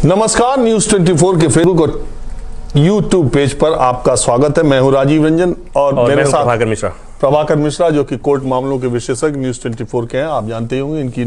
नमस्कार, न्यूज 24 के फेसबुक और यूट्यूब पेज पर आपका स्वागत है। मैं हूं राजीव रंजन और मेरे साथ प्रभाकर मिश्रा जो कि कोर्ट मामलों के विशेषज्ञ न्यूज 24 के हैं। आप जानते होंगे इनकी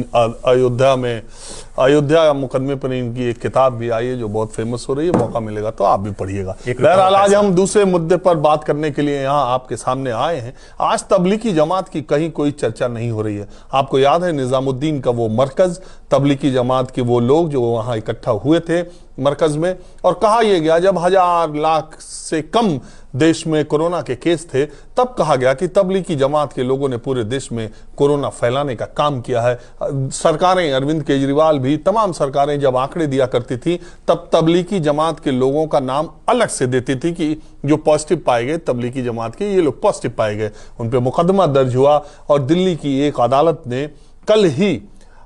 अयोध्या मुकदमे पर इनकी एक किताब भी आई है जो बहुत फेमस हो रही है। मौका मिलेगा तो आप भी पढ़िएगा। बहरहाल आज हम दूसरे मुद्दे पर बात करने के लिए यहाँ आपके सामने आए हैं। आज तबलीगी जमात की कहीं कोई चर्चा नहीं हो रही है। आपको याद है निजामुद्दीन का वो मरकज, तबलीगी जमात के वो लोग जो वहां इकट्ठा हुए थे मरकज में, और कहा यह गया जब 1000 लाख से कम देश में कोरोना के केस थे तब कहा गया कि तबलीगी जमात के लोगों ने पूरे देश में कोरोना फैलाने का काम किया है। सरकारें, अरविंद केजरीवाल भी, तमाम सरकारें जब आंकड़े दिया करती थी तब तबलीगी जमात के लोगों का नाम अलग से देती थी कि जो पॉजिटिव पाए गए तबलीगी जमात के, ये लोग पॉजिटिव पाए गए। उन पर मुकदमा दर्ज हुआ और दिल्ली की एक अदालत ने कल ही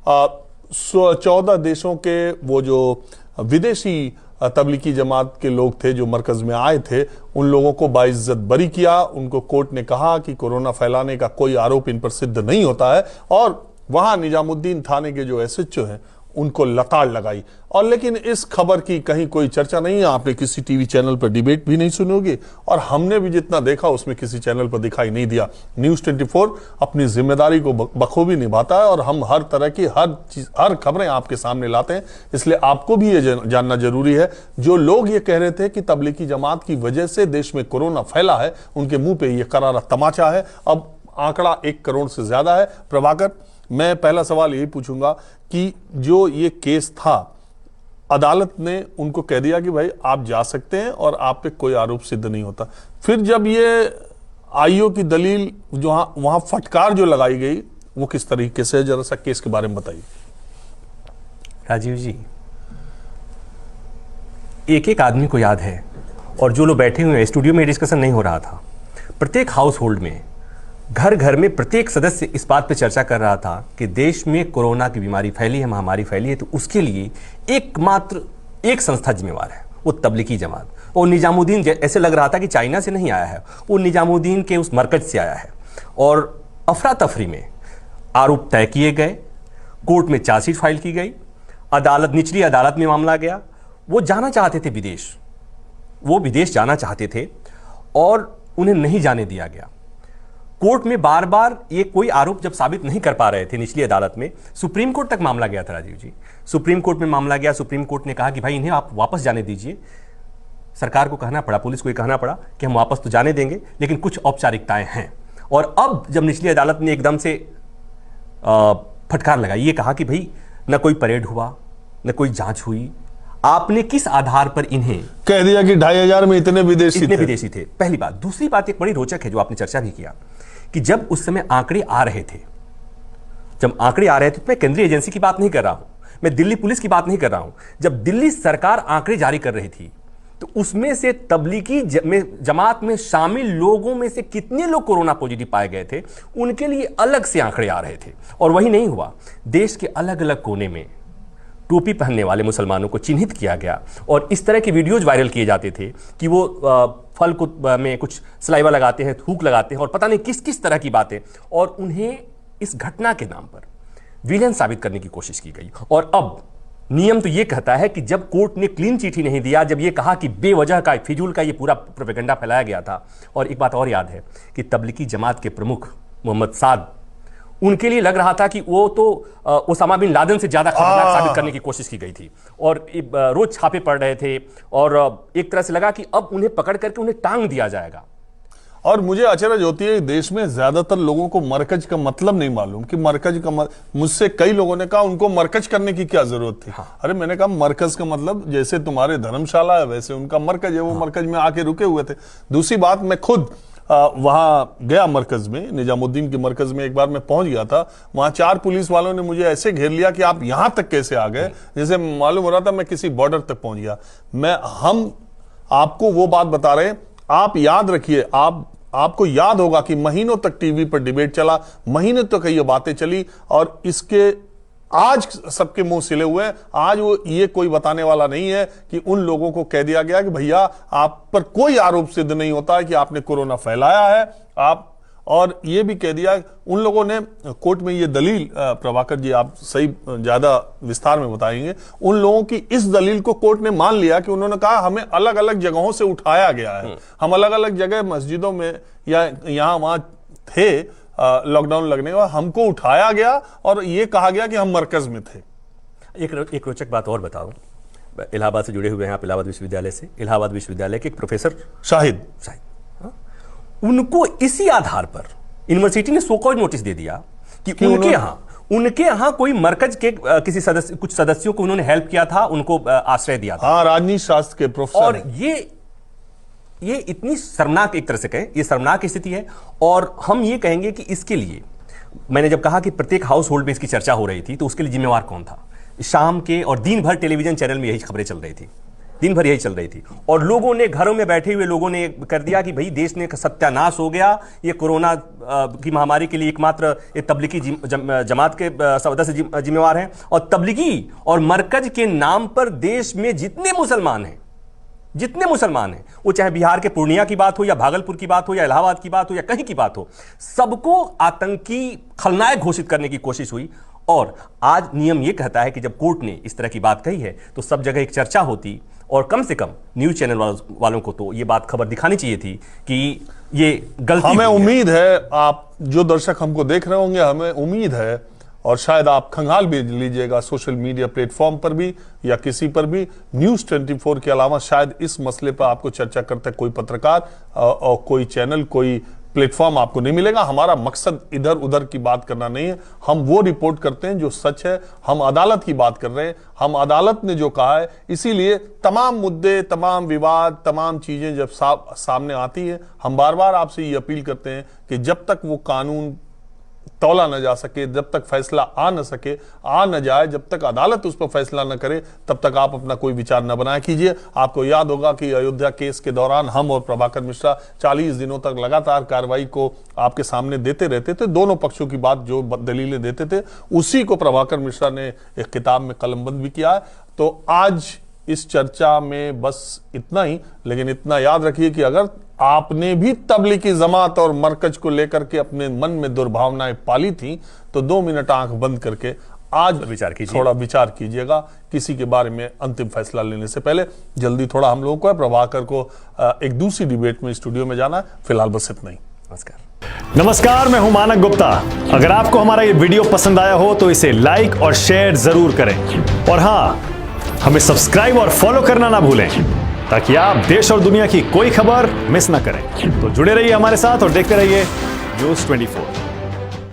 14 देशों के वो जो विदेशी तबलीगी जमात के लोग थे जो मरकज में आए थे उन लोगों को बाइज्जत बरी किया। उनको कोर्ट ने कहा कि कोरोना फैलाने का कोई आरोप इन पर सिद्ध नहीं होता है, और वहां निजामुद्दीन थाने के जो एसएचओ हैं उनको लताड़ लगाई। और लेकिन इस खबर की कहीं कोई चर्चा नहीं है। आपने किसी टीवी चैनल पर डिबेट भी नहीं सुनी होगी और हमने भी जितना देखा उसमें किसी चैनल पर दिखाई नहीं दिया। न्यूज 24 अपनी जिम्मेदारी को बखूबी निभाता है और हम हर तरह की हर खबरें आपके सामने लाते हैं। इसलिए आपको भी ये जानना जरूरी है। जो लोग ये कह रहे थे कि तबलीगी जमात की वजह से देश में कोरोना फैला है, उनके मुंह पे ये करारा तमाचा है। अब आंकड़ा 1 करोड़ से ज्यादा है। प्रभाकर, मैं पहला सवाल यही पूछूंगा कि जो ये केस था, अदालत ने उनको कह दिया कि भाई आप जा सकते हैं और आप पे कोई आरोप सिद्ध नहीं होता। फिर जब ये आईओ की दलील जो वहां फटकार जो लगाई गई वो किस तरीके से, जरा सा केस के बारे में बताइए। राजीव जी, एक एक आदमी को याद है, और जो लोग बैठे हुए हैं स्टूडियो में डिस्कशन नहीं हो रहा था, प्रत्येक हाउस होल्ड में, घर घर में प्रत्येक सदस्य इस बात पर चर्चा कर रहा था कि देश में कोरोना की बीमारी फैली है, महामारी फैली है, तो उसके लिए एकमात्र एक संस्था जिम्मेवार है, वो तबलीगी जमात। वो निजामुद्दीन ऐसे लग रहा था कि चाइना से नहीं आया है, वो निजामुद्दीन के उस मरकज से आया है। और अफरा तफरी में आरोप तय किए गए, कोर्ट में चार्जशीट फाइल की गई, निचली अदालत में मामला गया। वो जाना चाहते थे विदेश, वो विदेश जाना चाहते थे और उन्हें नहीं जाने दिया गया। कोर्ट में बार बार ये कोई आरोप जब साबित नहीं कर पा रहे थे निचली अदालत में, सुप्रीम कोर्ट तक मामला गया था राजीव जी। सुप्रीम कोर्ट में मामला गया, सुप्रीम कोर्ट ने कहा कि भाई इन्हें आप वापस जाने दीजिए। सरकार को कहना पड़ा, पुलिस को ये कहना पड़ा कि हम वापस तो जाने देंगे लेकिन कुछ औपचारिकताएं हैं। और अब जब निचली अदालत ने एकदम से फटकार लगाई, ये कहा कि भाई न कोई परेड हुआ, न कोई जांच हुई, आपने किस आधार पर इन्हें कह दिया कि 2500 में इतने विदेशी थे। पहली बात। दूसरी बात एक बड़ी रोचक है जो आपने चर्चा भी किया कि जब उस समय आंकड़े आ रहे थे, तो मैं केंद्रीय एजेंसी की बात नहीं कर रहा हूं, मैं दिल्ली पुलिस की बात नहीं कर रहा हूं। जब दिल्ली सरकार आंकड़े जारी कर रही थी तो उसमें से तबलीगी जमात में शामिल लोगों में से कितने लोग कोरोना पॉजिटिव पाए गए थे उनके लिए अलग से आंकड़े आ रहे थे। और वही नहीं हुआ, देश के अलग अलग कोने में टोपी पहनने वाले मुसलमानों को चिन्हित किया गया और इस तरह के वीडियोज वायरल किए जाते थे कि वो फल को में कुछ सलाइवा लगाते हैं, थूक लगाते हैं और पता नहीं किस किस तरह की बातें, और उन्हें इस घटना के नाम पर विलेन साबित करने की कोशिश की गई। और अब नियम तो ये कहता है कि जब कोर्ट ने क्लीन चिट ही नहीं दिया, जब ये कहा कि बेवजह का, फिजूल का ये पूरा प्रोपेगेंडा फैलाया गया था। और एक बात और याद है कि तबलीगी जमात के प्रमुख मोहम्मद साद, उनके लिए लग रहा था कि वो तो ओसामा बिन लादेन से ज्यादा खतरनाक साबित करने की कोशिश की गई थी और रोज छापे पड़ रहे थे और एक तरह से लगा कि अब उन्हें पकड़ करके उन्हें टांग दिया जाएगा। और मुझे अचरज होती है, देश में ज्यादातर लोगों को मरकज का मतलब नहीं मालूम कि मरकज का मुझसे कई लोगों ने कहा उनको मरकज करने की क्या जरूरत थी। हाँ। अरे मैंने कहा मरकज का मतलब जैसे तुम्हारे धर्मशाला है वैसे उनका मरकज है, वो मरकज में आके रुके हुए थे। दूसरी बात, मैं खुद वहां गया मरकज में, निजामुद्दीन के मरकज में एक बार मैं पहुंच गया था। वहां 4 पुलिस वालों ने मुझे ऐसे घेर लिया कि आप यहां तक कैसे आ गए, जैसे मालूम हो रहा था मैं किसी बॉर्डर तक पहुंच गया। हम आपको वो बात बता रहे हैं, आप याद रखिए, आपको याद होगा कि महीनों तक टीवी पर डिबेट चला, महीनों तक ये बातें चली और इसके आज सबके मुंह सिले हुए हैं। आज वो ये कोई बताने वाला नहीं है कि उन लोगों को कह दिया गया कि भैया आप पर कोई आरोप सिद्ध नहीं होता है कि आपने कोरोना फैलाया है, आप और ये भी कह दिया, उन लोगों ने कोर्ट में ये दलील, प्रभाकर जी आप सही ज्यादा विस्तार में बताएंगे, उन लोगों की इस दलील को कोर्ट ने मान लिया कि उन्होंने कहा हमें अलग अलग जगहों से उठाया गया है, हम अलग अलग जगह मस्जिदों में या यहां वहां थे लॉकडाउन लगने के बाद, हमको उठाया गया और ये कहा गया कि हम मरकज में थे। एक रोचक बात और बताओ, इलाहाबाद से जुड़े हुए हैं आप, इलाहाबाद विश्वविद्यालय से, इलाहाबाद विश्वविद्यालय के एक प्रोफेसर शाहिद, उनको इसी आधार पर यूनिवर्सिटी ने सो कॉज नोटिस दे दिया कि उनके यहां कोई मरकज के किसी सदस्य, कुछ सदस्यों को उन्होंने हेल्प किया था, उनको आश्रय दिया था। हाँ, राजनीति शास्त्र के प्रोफेसर। और ये इतनी शर्मनाक, एक तरह से कहें ये शर्मनाक स्थिति है। और हम ये कहेंगे कि इसके लिए मैंने जब कहा कि प्रत्येक हाउस होल्ड में इसकी चर्चा हो रही थी, तो उसके लिए जिम्मेवार कौन था? शाम के और दिन भर टेलीविजन चैनल में यही खबरें चल रही थी, दिन भर यही चल रही थी, और लोगों ने, घरों में बैठे हुए लोगों ने कर दिया कि भाई देश ने सत्यानाश हो गया, ये कोरोना की महामारी के लिए एकमात्र ये तबलीगी जमात के सदस्य जिम्मेवार हैं। और तबलीगी और मरकज के नाम पर देश में जितने मुसलमान हैं, वो चाहे बिहार के पूर्णिया की बात हो या भागलपुर की बात हो या इलाहाबाद की बात हो या कहीं की बात हो, सबको आतंकी खलनायक घोषित करने की कोशिश हुई। और आज नियम यह कहता है कि जब कोर्ट ने इस तरह की बात कही है तो सब जगह एक चर्चा होती, और कम से कम न्यूज चैनल वालों को तो ये बात खबर दिखानी चाहिए थी कि ये गलती। हमें उम्मीद है, आप जो दर्शक हमको देख रहे होंगे, हमें उम्मीद है, और शायद आप खंगाल भी लीजिएगा सोशल मीडिया प्लेटफॉर्म पर भी या किसी पर भी, न्यूज 24 के अलावा शायद इस मसले पर आपको चर्चा करते कोई पत्रकार और कोई चैनल, कोई प्लेटफॉर्म आपको नहीं मिलेगा। हमारा मकसद इधर उधर की बात करना नहीं है, हम वो रिपोर्ट करते हैं जो सच है। हम अदालत की बात कर रहे हैं, हम अदालत ने जो कहा है, इसीलिए तमाम मुद्दे, तमाम विवाद, तमाम चीजें जब सामने आती है, हम बार बार आपसे ये अपील करते हैं कि जब तक वो कानून तौला न जा सके, जब तक फैसला आ न जाए, जब तक अदालत उस पर फैसला न करे, तब तक आप अपना कोई विचार न बनाया कीजिए। आपको याद होगा कि अयोध्या केस के दौरान हम और प्रभाकर मिश्रा 40 दिनों तक लगातार कार्रवाई को आपके सामने देते रहते थे, दोनों पक्षों की बात जो दलीलें देते थे, उसी को प्रभाकर मिश्रा ने एक किताब में कलमबंद भी किया है। तो आज इस चर्चा में बस इतना ही, लेकिन इतना याद रखिए कि अगर आपने भी तबलीगी जमात और मरकज को लेकर के अपने मन में दुर्भावनाएं पाली थी, तो 2 मिनट आंख बंद करके आज थोड़ा विचार कीजिएगा किसी के बारे में अंतिम फैसला लेने से पहले। जल्दी थोड़ा हम लोगों को है, प्रभाकर को एक दूसरी डिबेट में स्टूडियो में जाना है। फिलहाल बस इतना ही। नमस्कार, मैं हूं मानक गुप्ता। अगर आपको हमारा ये वीडियो पसंद आया हो तो इसे लाइक और शेयर जरूर करें, और हाँ, हमें सब्सक्राइब और फॉलो करना ना भूलें ताकि आप देश और दुनिया की कोई खबर मिस ना करें। तो जुड़े रहिए हमारे साथ और देखते रहिए न्यूज़ 24।